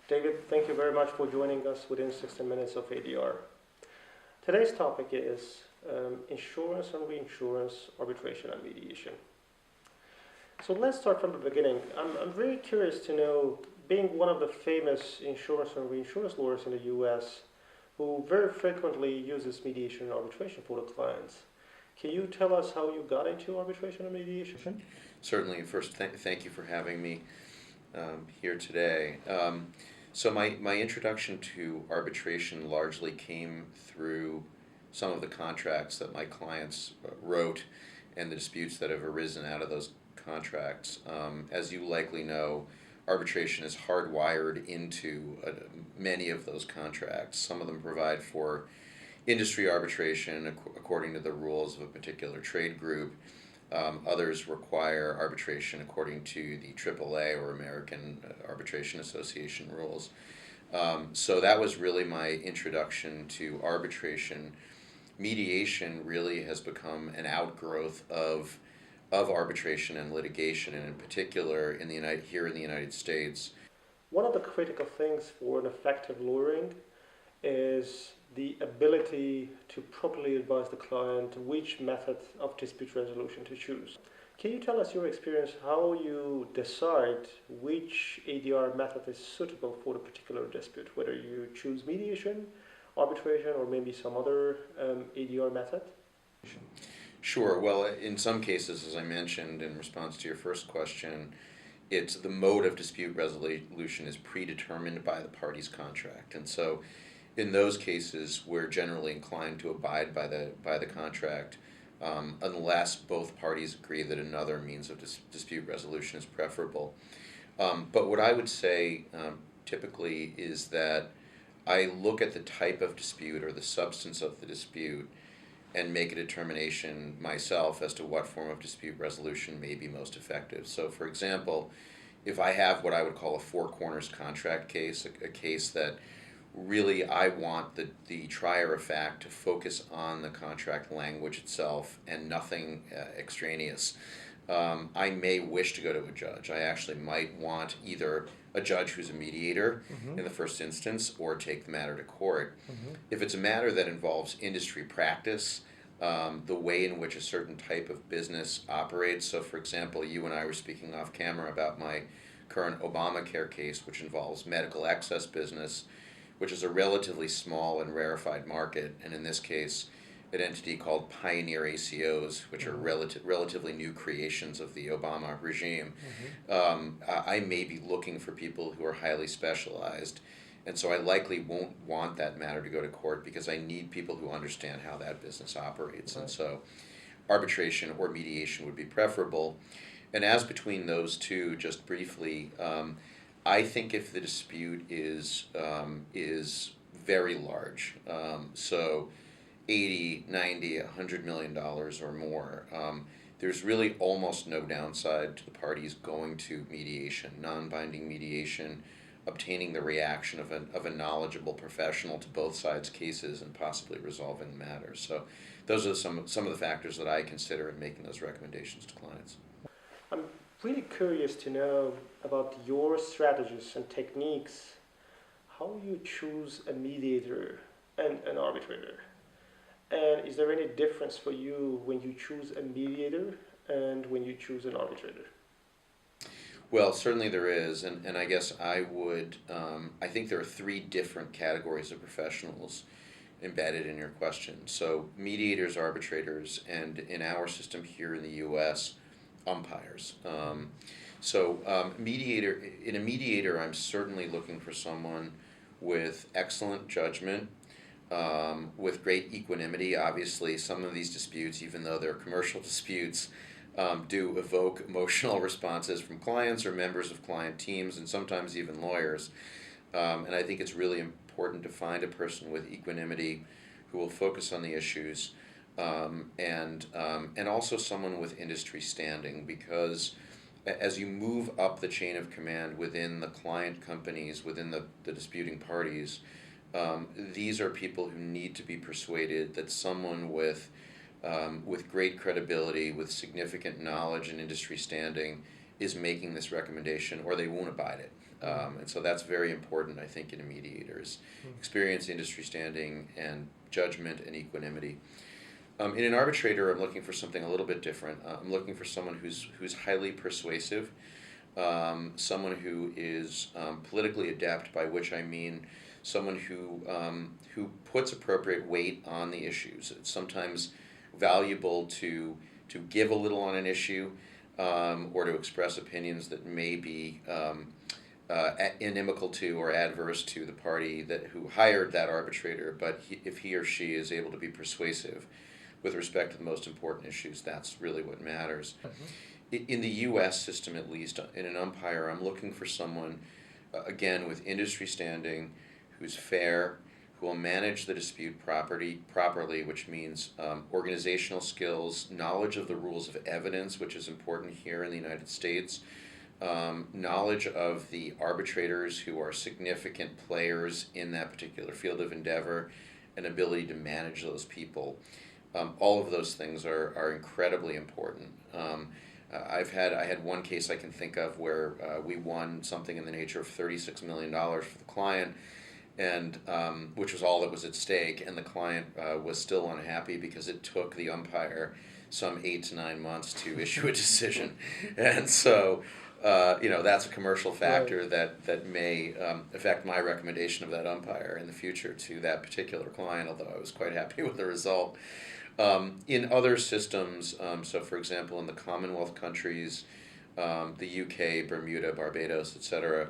David, thank you very much for joining us within 60 Minutes of ADR. Today's topic is insurance and reinsurance, arbitration and mediation. So let's start from the beginning. I'm very curious to know, being one of the famous insurance and reinsurance lawyers in the US who very frequently uses mediation and arbitration for the clients, can you tell us how you got into arbitration and mediation? Certainly. First, thank you for having me here today. So my introduction to arbitration largely came through some of the contracts that my clients wrote and the disputes that have arisen out of those contracts. As you likely know, arbitration is hardwired into many of those contracts. Some of them provide for industry arbitration according to the rules of a particular trade group. Others require arbitration according to the AAA or American Arbitration Association rules. So that was really my introduction to arbitration. Mediation really has become an outgrowth of arbitration and litigation, and in particular here in the United States. One of the critical things for an effective lawyering is the ability to properly advise the client which method of dispute resolution to choose. Can you tell us your experience, how you decide which ADR method is suitable for the particular dispute, whether you choose mediation, arbitration, or maybe some other ADR method? Sure. Well, in some cases, as I mentioned in response to your first question, it's the mode of dispute resolution is predetermined by the party's contract. And so in those cases, we're generally inclined to abide by the contract unless both parties agree that another means of dispute resolution is preferable. But what I would say typically is that I look at the type of dispute or the substance of the dispute and make a determination myself as to what form of dispute resolution may be most effective. So, for example, if I have what I would call a four corners contract case, a case that really I want the trier of fact to focus on the contract language itself and nothing extraneous, I may wish to go to a judge. I actually might want either a judge who's a mediator in the first instance or take the matter to court. If it's a matter that involves industry practice, the way in which a certain type of business operates, so for example, you and I were speaking off camera about my current Obamacare case, which involves medical excess business, which is a relatively small and rarefied market, and in this case, an entity called Pioneer ACOs, which are relatively new creations of the Obama regime. I may be looking for people who are highly specialized, and so I likely won't want that matter to go to court because I need people who understand how that business operates. And so arbitration or mediation would be preferable. And as between those two, just briefly, I think if the dispute is very large, so 80, 90, $100 million or more, there's really almost no downside to the parties going to mediation, non-binding mediation, obtaining the reaction of a knowledgeable professional to both sides' cases and possibly resolving the matter. So those are some of the factors that I consider in making those recommendations to clients. I'm really curious to know about your strategies and techniques, how you choose a mediator and an arbitrator. And is there any difference for you when you choose a mediator and when you choose an arbitrator? Well, certainly there is, and I guess I think there are three different categories of professionals embedded in your question. So mediators, arbitrators, and in our system here in the U.S., umpires. In a mediator, I'm certainly looking for someone with excellent judgment, with great equanimity. Obviously, some of these disputes, even though they're commercial disputes, do evoke emotional responses from clients or members of client teams and sometimes even lawyers. And I think it's really important to find a person with equanimity who will focus on the issues and also someone with industry standing, because as you move up the chain of command within the client companies, within the disputing parties, these are people who need to be persuaded that someone with great credibility, with significant knowledge and industry standing, is making this recommendation, or they won't abide it. And so that's very important, I think, in a mediator, is experience, industry standing, and judgment and equanimity. In an arbitrator, I'm looking for something a little bit different. I'm looking for someone who's highly persuasive, someone who is politically adept, by which I mean someone who puts appropriate weight on the issues. It's sometimes valuable to give a little on an issue, or to express opinions that may be inimical to or adverse to the party who hired that arbitrator, but if he or she is able to be persuasive with respect to the most important issues, that's really what matters. In the U.S. system, at least, in an umpire, I'm looking for someone, again, with industry standing, who's fair, who will manage the dispute properly, which means organizational skills, knowledge of the rules of evidence, which is important here in the United States, knowledge of the arbitrators who are significant players in that particular field of endeavor, and ability to manage those people. All of those things are incredibly important. I had one case I can think of where we won something in the nature of $36 million for the client, and which was all that was at stake, and the client was still unhappy because it took the umpire some 8 to 9 months to issue a decision. And so that's a commercial factor that may affect my recommendation of that umpire in the future to that particular client, although I was quite happy with the result. In other systems, so for example in the Commonwealth countries, the UK, Bermuda, Barbados, etc.,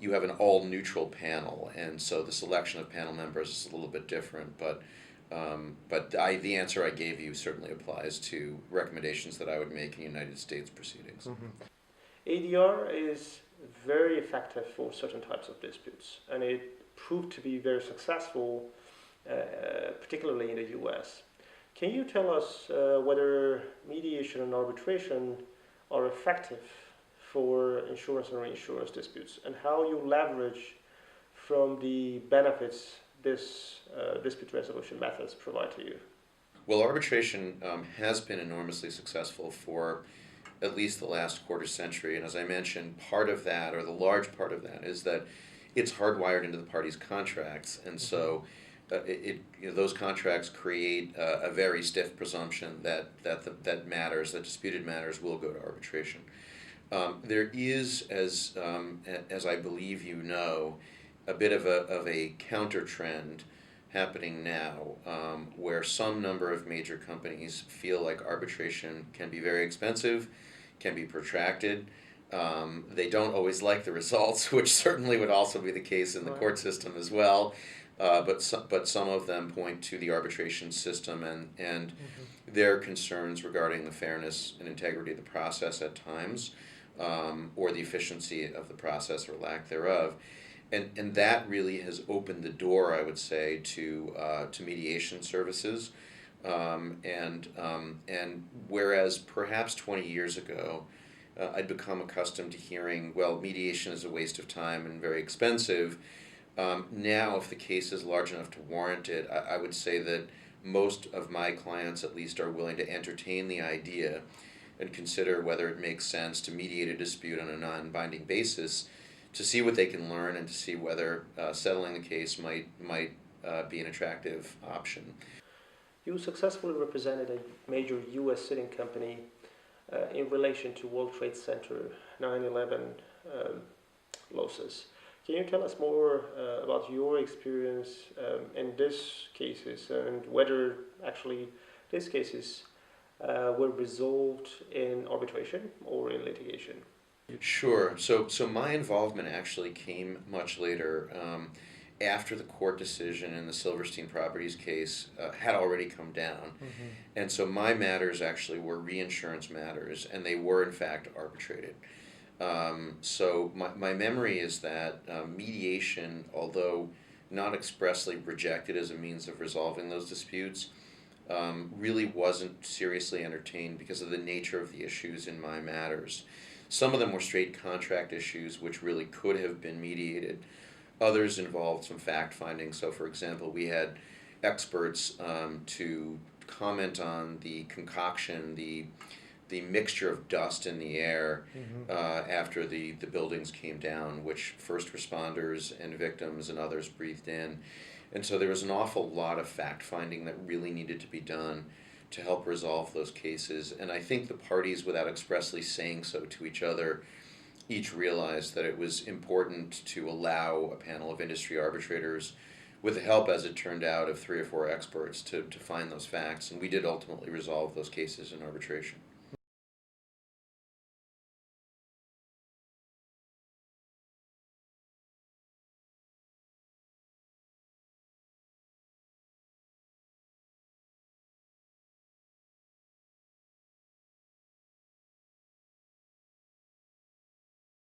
you have an all-neutral panel, and so the selection of panel members is a little bit different, but the answer I gave you certainly applies to recommendations that I would make in United States proceedings. ADR is very effective for certain types of disputes, and it proved to be very successful, particularly in the US. Can you tell us whether mediation and arbitration are effective for insurance and reinsurance disputes, and how you leverage from the benefits this dispute resolution methods provide to you? Well, arbitration has been enormously successful for at least the last quarter century, and as I mentioned, part of that, or the large part of that, is that it's hardwired into the parties' contracts, and so those contracts create a very stiff presumption that disputed matters will go to arbitration. There is, as I believe you know, a bit of a counter trend happening now, where some number of major companies feel like arbitration can be very expensive, can be protracted. They don't always like the results, which certainly would also be the case in the court system as well. But some of them point to the arbitration system and their concerns regarding the fairness and integrity of the process at times, or the efficiency of the process or lack thereof. And that really has opened the door, I would say, to mediation services. And whereas perhaps 20 years ago, I'd become accustomed to hearing, well, mediation is a waste of time and very expensive. Now, if the case is large enough to warrant it, I would say that most of my clients, at least, are willing to entertain the idea and consider whether it makes sense to mediate a dispute on a non-binding basis, to see what they can learn and to see whether settling the case might be an attractive option. You successfully represented a major U.S. sitting company in relation to World Trade Center 9/11 losses. Can you tell us more about your experience in these cases, and whether actually these cases were resolved in arbitration or in litigation? Sure. So my involvement actually came much later, after the court decision in the Silverstein Properties case had already come down. And so my matters actually were reinsurance matters, and they were in fact arbitrated. So my memory is that mediation, although not expressly rejected as a means of resolving those disputes, really wasn't seriously entertained because of the nature of the issues in my matters. Some of them were straight contract issues which really could have been mediated. Others involved some fact-finding. So for example, we had experts to comment on the concoction, the mixture of dust in the air after the buildings came down, which first responders and victims and others breathed in. And so there was an awful lot of fact-finding that really needed to be done to help resolve those cases. And I think the parties, without expressly saying so to each other, each realized that it was important to allow a panel of industry arbitrators, with the help, as it turned out, of 3 or 4 experts, to find those facts. And we did ultimately resolve those cases in arbitration.